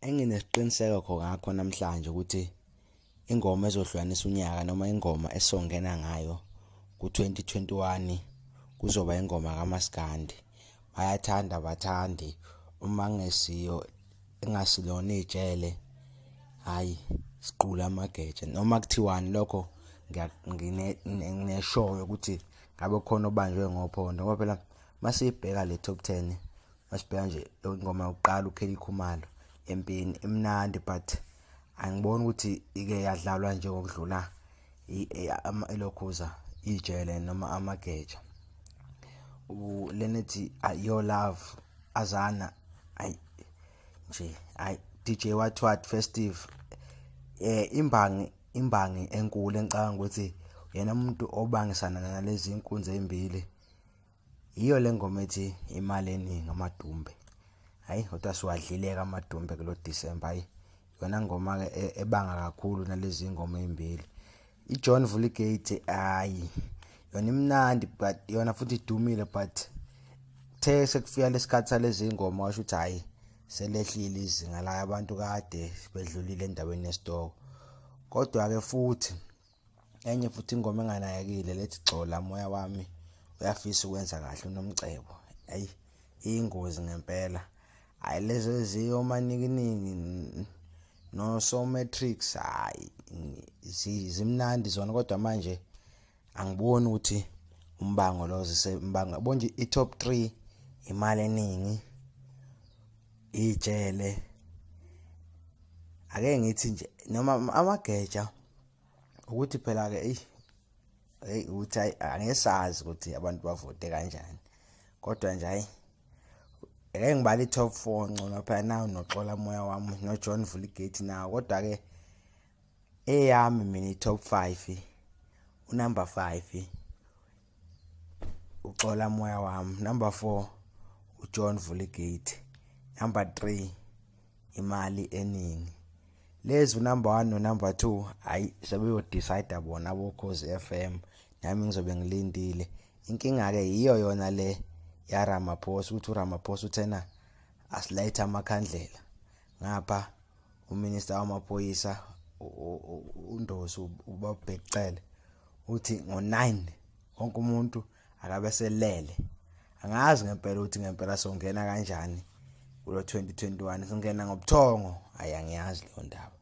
Enginesiqiniseko ngakho namhlanje ukuthi ingoma ezohlukanisa unyaka noma ingoma esongena ngayo ku2021 kuzoba ingoma kaMaskandi. Bayathanda bathandi uma ngesiyo engasilona Ijele hayi siqula Amageja noma kuthiwani lokho ngineshow ukuthi ngabe khona obanjwe ngophondo ngoba phela masibheka le top 10 masibheka nje ingoma yokuqala uKelly Khumalo empini emnandi but angiboni ukuthi ike yadlalwa nje ngokudlula elokhuza Ijele noma Amageja. Lenethi your love azana ay nje ay DJ what festive imbangi enkulu engicabanga ukuthi yena umuntu obangisana nalezi inkunzi ezimbili iyo lengoma ethi imali eningi amadumbe. Hayi kodwa siwadlileka amadumbe kulo December hayi yona ngoma ke ebanga kakhulu nalezi ingoma ezimbili. iJohn Vulligate hayi yona imnandi but yona futhi idumile but sekufika lesikhathi salezi ingoma washo ukuthi hayi selehlile izinga la abantu kade bedlulile endaweni yesitoko. Kodwa ke futhi enye futhi ingoma enganayekile lethi xola moya wami uyafisa ukwenza kahle unomcebo. Hayi ingozi ngempela. Hayi lezo eziyo manikiningi no so matrix hayi zimnandi zona kodwa manje angiboni ukuthi umbango lo zisembanga bonje i-top 3 imali eningi Ijele ake ngithi nje noma Amageja ukuthi phela ke uthi angesazi ukuthi abantu bavote kanjani kodwa nje hayi ake ngibala i-top 4 ngcono phela nawo noxola moya wami no John Vulligate nawo kodwa ke eyami mina i-top 5 unumber 5 uxola moya wami, number 4 uJohn Vulligate, number 3 imali eningi. Lezi number 1 no number 2 hayi sebeyo decide bona aboKhozi FM nami ngizobe ngilindile. Inkinga ke yiyo yona le ya Ramaphosa ukuthi uRamaphosa uthena asilayitha amakhandlela ngapha uminister wamaphoyisa uNdosi ubabhecele uthi ngo9 wonke umuntu akabe selele. Angazi ngempela ukuthi ngempela songena kanjani kulo 2021 singena ngobuthongo ayangiyazi leyo ndaba.